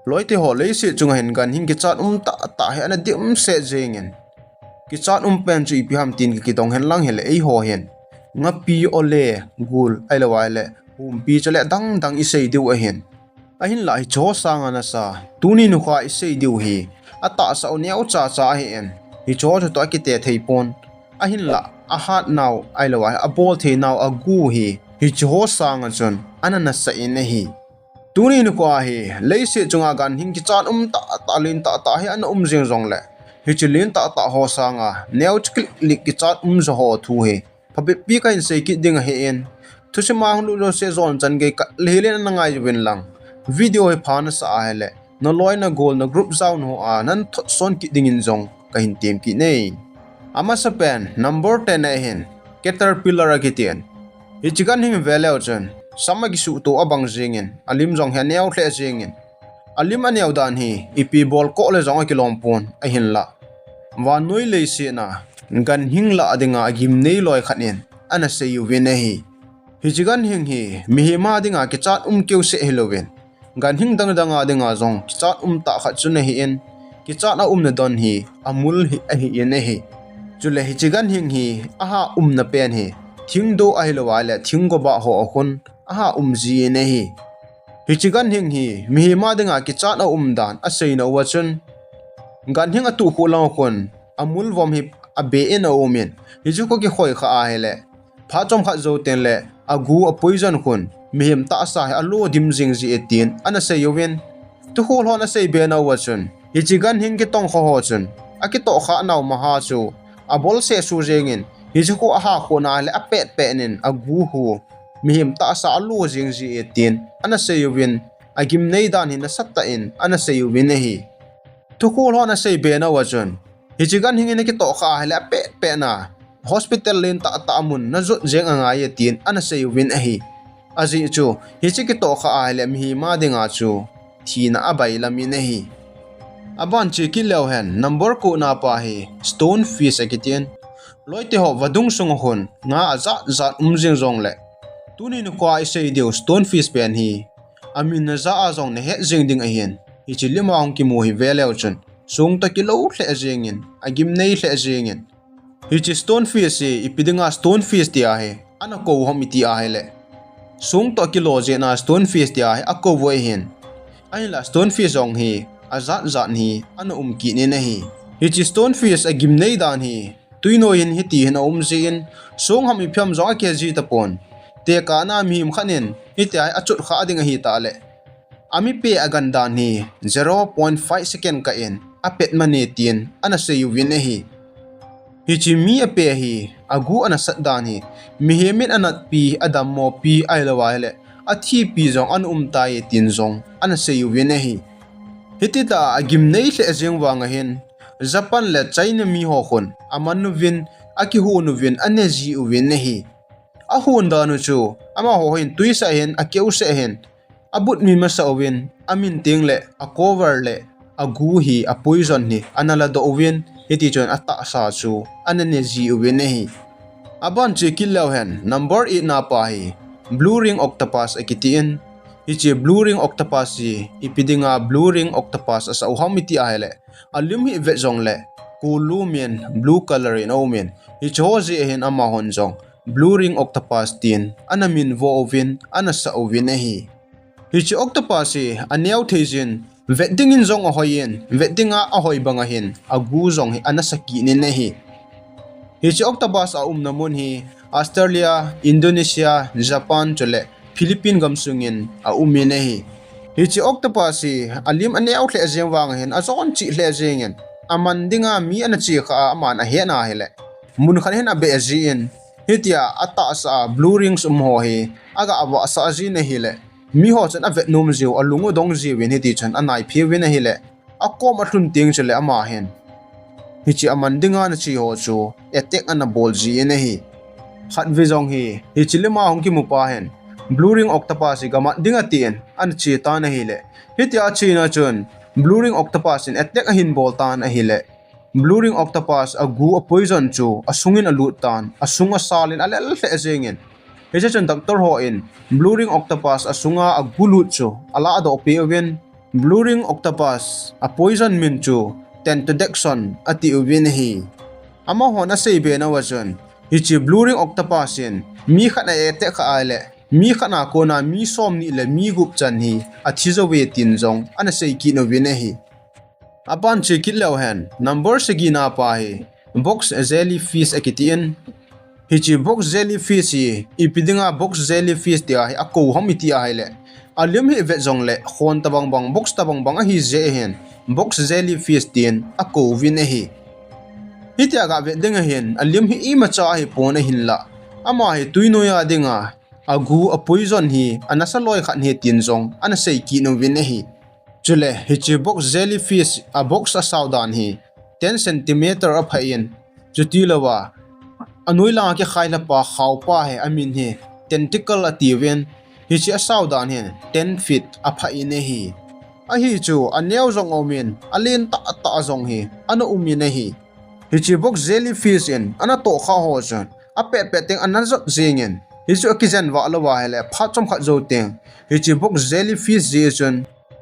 Loite ho Leiset chunga hen Ganhing ki chat ta he ana dim se jengen ki chat umpen chu ipi ham tin ki dong hen lang hele ei ho hen nga pi ole gul ai la wai le pi chale dang isei diu a hen a hin lai cho sang ana sa tuni nu kha isei diu hi ata sa onyau cha he en hi cho to ki te thei pon a hin la a hat naw ai la wai a bol the naw a gu hi cho sang a chon anana sa in hi tuni nu kwa hi Leiset chunga Ganhing ki chat ta lin ta hi an jeng rong le hi chilin ta ho sanga neu klik ki chat zo ho thu he phabit pi kain sei ki ding he en thusima hulu lo se zon chan ge lelen na ngai win lang video he phan sa hele no loina goal na group zone ho a nan son ki ding in zong ka hin tem ki nei ama sa pen number 10 a hen caterpillar a kitien hi chigan hing veleo chen sama gi su to abang jingen alim jong he neu hle jingen alim aneu dan hi ipi bol ko le jong ki lompon a hin la wa noi Leiset na Ganhing la adinga gimnei loi khanen ana se yu win hi hi chigan hing hi mi hi ma dinga ki chat keu se helowen Ganhing dang adinga jong ki chat ta kha chu ne hi en ki chat na na don hi amul hi a hi en hi chule hi chigan hing hi aha na pen hi thing do a helwa le thing go ba ho khun aha ji ne hi hi chigan hing hi mi hi ma dinga ki chat na dan a sei na wa chun Ganhing atu khu law khun amul vom hi abe en omen hi ju ko ki khoi kha a hele pha chom kha zo ten le agu a poison khun mihim ta sa a lo dim jing ji etin ana se yowen tu hol hon a sei be na wa chun hi chigan hing ki tong kho ho chun a ki to kha naw ma ha chu a bol se su jengin hi ju ko a ha kho na le a pet pe nin agu hu mihim ta sa a lo jing ji etin ana se yowen a gimnei dan hin na satta in ana se yowen hi tu hol hon a sei be na wa chun hi chigan hing ne ki to kha hele a pe na hospital len ta mun na zo jeng anga ye tin ana sei win a hi aji chu hi chi ki to kha a hele mi ma dinga chu thina abai lami ne hi aban chi ki lew hen number ko na pa hi stone fish akitien loite ho wadung sung hon nga aza jeng jong le tuni nu kwa sei deu stone fish pen hi amin na za a jong ne he jeng ding a hen hi chi lima ong ki mo hi velew chun sung ta ki lo hle jengin agim nei hle jengin hi chi stone fish si ipidinga stone fish tia he ana ko hom ti a hele sung to ki lo je na stone fish tia he a ko voi hen ai la stone fish ong hi azat ni ana ki ne na hi hi chi stone fish agim nei dan hi tuino hin hi ti hin jin sung ham i pham zo a ke ji ta pon te ka na mi him khanen hi te ai achut kha dinga hi ta le ami pe agan dan ni 0.5 second ka en apet mane tin ana se yu win hi hi chi mi ape hi agu ana sat dan hi mi hemin anat pi adam mo pi ai lawa hele athi pi jong an ta ye tin jong ana se yu win hi hitita agim nei hle jeng wanga hen Japan le China mi ho khon aman nu win aki hu nu win ane ji u win hi a hun da nu chu ama ho hin tuisa hen akeu se hen abut mi ma sa win amin ting le a cover le agu hi a poison ni anala do win hiti chon ata sa chu anane ji win hi aban che killaw hen number 8 na pa hi blue ring octopus akitien hiche blue ring octopus si ipidinga blue ring octopus asa uhamiti ahele alim hi ve jong le kulumian blue color in omen hi choji hen ama hon jong blue ring octopus tin anamin vo ovin anasa ovin hi hichi octopus si anyau thejin wedding in zong ahoyen weddinga ahoy banga hin agu zong hi anasaki ne hi hichi octopus a namun hi Australia Indonesia Japan chole Philippines gamsungin a umine hi hichi octopus si alim ane outle azem wang hen azon chi hle jengen amandinga mi ana chi kha aman a hena hele mun khan hen abe azin hitia ata sa blue rings ho hi aga awa sa azin hi le mi ho chan avet num jiu alungu dong ji win hiti chan anai phi win hi le akom athun ting chele ama hen hichi amandinga na chi ho chu attack ana bol ji ne hi khat vi jong hi hichi lema hong ki mu pa hen blue ring octopus gama dinga tien an chi ta na hi le hitia chi na chun blue ring octopus in attack a hin bol tan a hi le blue ring octopus agu a poison chu asungin alut tan asunga salin alel hle jengin heje chun doctor ho in blue ring octopus asunga agulut chu ala do pe wen blue ring octopus a poison min chu tentodexon ati uvin hi ama hona sei be na wachon hi chi blue ring octopus in mi khana ete kha ale mi khana ko na mi som ni le mi gup chan hi a thizo we tin jong ana sei ki no vin hi apan che kit lo hen number segina pa hi box jellyfish akitian hi chi box jellyfish hi ipidinga box jellyfish dia hi ako hamiti a hele alim hi ve jong le khon tabang bang box tabang bang hi je hen box jellyfish tin ako vin hi hitia ga ve denga hen alim hi ima cha hi pon hin la ama hi tuino ya dinga agu a poison hi anasa loi khan he tin jong ana sei ki no vin hi chule hi chi box jellyfish a box a saudan hi 10 cm a phain chuti lawa anoi la ke khaila pa khaw pa he amin he tentacle ativen hi chi a saudan he 10 feet a phain hi a hi chu aneu jong omin alin ta ta jong hi ana umin hi hi chi box jellyfish in ana to kha ho chan a pet pet teng anan zot jingen hi chu akijan wa lawa hele pha chom kha zo teng hi chi box jellyfish je chun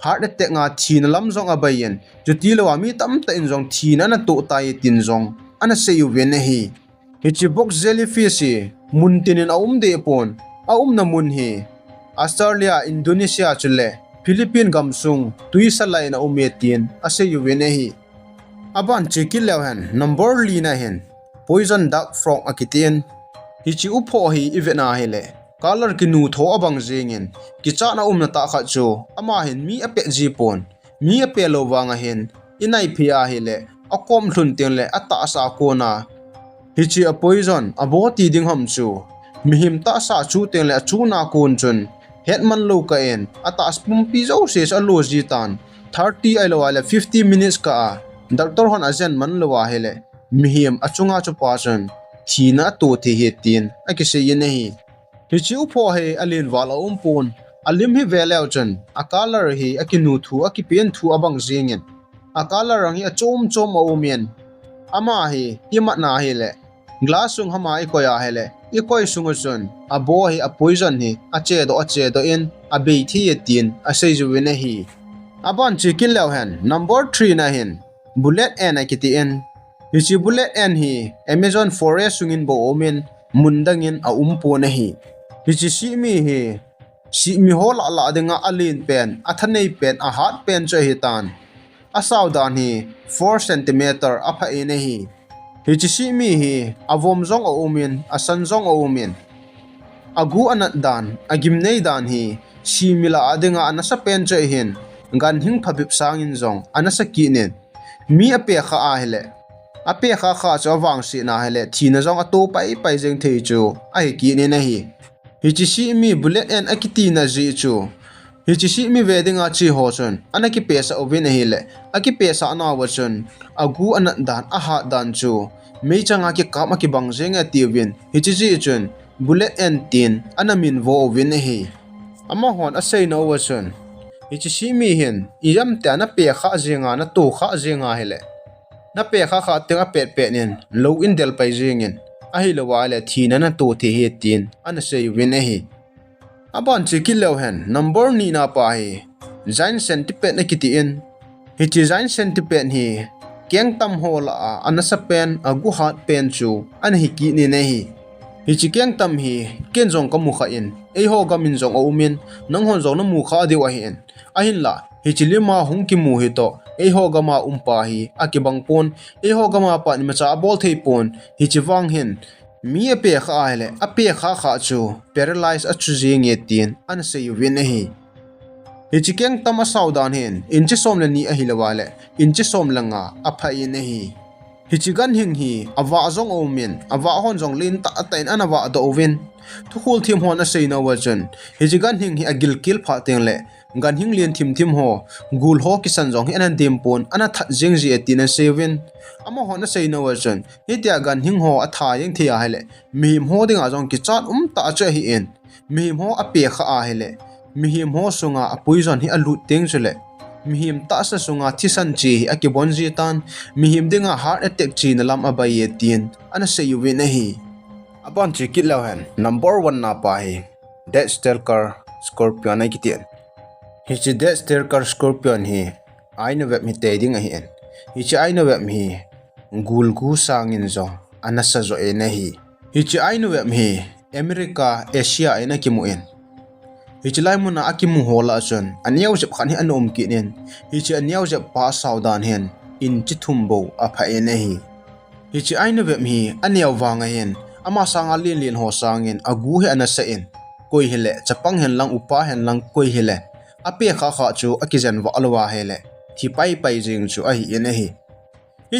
heart attack nga thin lam jong abayen chuti lawa mi tam ta in jong thin ana to tai tin jong ana seyu ven hi hi chi box jellyfish hi mun tinin de pon na mun hi Australia Indonesia chule Philippine gamsung tuisa laina umetin aseyu ven hi aban chekil lehan number lina hen poison duck frog akitian hi chi upho hi ivena hele color ki nu tho abang jengin ki cha na na ta kha chu ama hen mi ape ji pon mi ape lo wanga hen inai phia hele akom thlun teng le ata sa ko na hi chi a poison abo ti ding ham chu mi him ta sa chu teng le chu na kon chun hetman lo ka en ata spum pi zo se sa lo ji tan 30 ai lo wala 50 minutes ka doctor hon azen man lo wa hele mi him achunga chu pa chun thina to the he tin aki se ye nei hi chi upho he alin wala pon alim hi veleu chan akalar hi akinu thu akipen thu abang jengin akalar ang hi achom chom aumen ama hi tima na hi le glass sung hama I koya hele I koi sung chun abo hi a poison hi ache do in abe thi tin asei ju ne hi aban chicken lew hen number 3 na hin bullet and akiti en hi chi bullet and hi Amazon forest sungin bo omen mundangin a po na hi hi chi si mi hol ala denga alin pen athanei pen a hat pen che hi tan a saudan hi 4 cm a pha ene hi hi chi si mi hi avom zong o umin a san zong o umin agu anat dan a gimnei dan hi si mila adenga anasa pen che hin Ganhing phabip sangin zong anasa ki nen mi Apekhah hele Apekhah cho wang si na hele thina zong a to pai jeng thei chu ai ki ne na hi hi chi si mi bullet and akiti na ji chu hi chi si mi wedinga chi ho chun anaki pesa ovin hi le aki pesa na wa chun agu anat dan a ha dan chu mei changa ki kam ki bang jeng a tiwin hi chi ji chun bullet and tin anamin vo ovin hi ama hon a sei no wa chun hi chi si mi hin iram ta na Apekhah jenga na to kha jenga hele na Apekhah tenga pet nin lo in del pai jengin ahi lo wala thina na to the he tin ana sei win hi aban chikil lo hen number ni na pa hi giant centipede na kiti in hi chi giant centipede hi keng tam hola anasa pen agu hat pen chu an hi ki ni ne hi chi keng tam hi ken jong ka mu kha in ei ho ga min jong o min nang hon jong na mu kha de wa hin ahin la hi chi lima hung ki mu hi to ei ho ga ma umpa hi akibang pon ei ho ga ma pa ni ma cha bol thei pon hi chi wang hin mi Apekhah hele Apekhah chu paralyze a chu jeng ye tin an se yu win hi hi chi keng tam a saudan hin in chi som le ni a hi lawale in chi som langa a phai ne hi hi chi Ganhing hi awa zong o min awa hon jong lin ta tain anawa do win thu khul thim hon a sei no wa chun hi chi Ganhing hi agil kil pha teng le Ganhing lien thim ho gul ho kisan jong hi anan dem pon ana that jeng ji atin a sevin ama hon a sei no wa chun hi tia Ganhing ho a tha yeng thia hele mihim ho dinga jong ki chat ta cha hi en mihim ho Apekhah hele mihim ho sunga a poison hi alut teng chule mihim ta sa sunga thisan chi hi akibon ji tan mihim dinga heart attack chi na lam abai tin ana sei yu win hi aban chi kilaw hen number 1 na pa hi death stalker scorpion ai kitian hi chi de staircar scorpion hi aina web mi te ding a hi en hi chi aina web hi gul gu sangin zo anasa zo ena hi chi aina web hi America Asia ena kimu en hi chi lai muna akimu hola chon aniaw jep khan hi anom ki nen hi chi aniaw jep pa saudan hen in chi thumbo apha ena hi chi aina web hi aniaw wanga hen ama sanga lin ho sangin agu he anasa en koi hele chapang hen lang upa hen lang koi hele Apekhah² chu akizen wa alwa hele thi pai jing chu a hi ena hi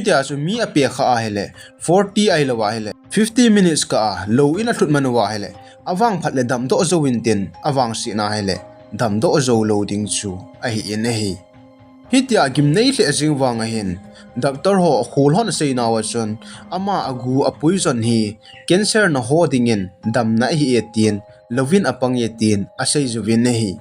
tia chu mi Apekhah hele 40 ai lawa hele 50 minutes ka low in a thut manwa hele awang phat le dam do zo win tin awang si na hele dam do zo loading chu a hi ena hi tia gimnei le jing wanga hin doctor ho khul hon sei na wa chon ama agu a poison hi cancer na ho dingin dam na hi etin lovin apang etin a sei zu win hi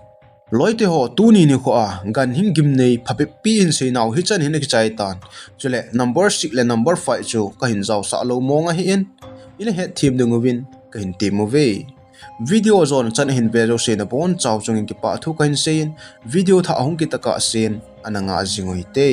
loite ho tuni ni kho a Ganhing gimnei phape pi in sei naw hi chan hin ki chai tan chule number 6 le number 5 chu ka hin jaw sa lo monga hi in he thim dung win ka hin ti mo ve video zone chan hin be jo se na bon chaw chung ki pa thu ka hin sein video tha ahung ki taka sen ananga jingoi te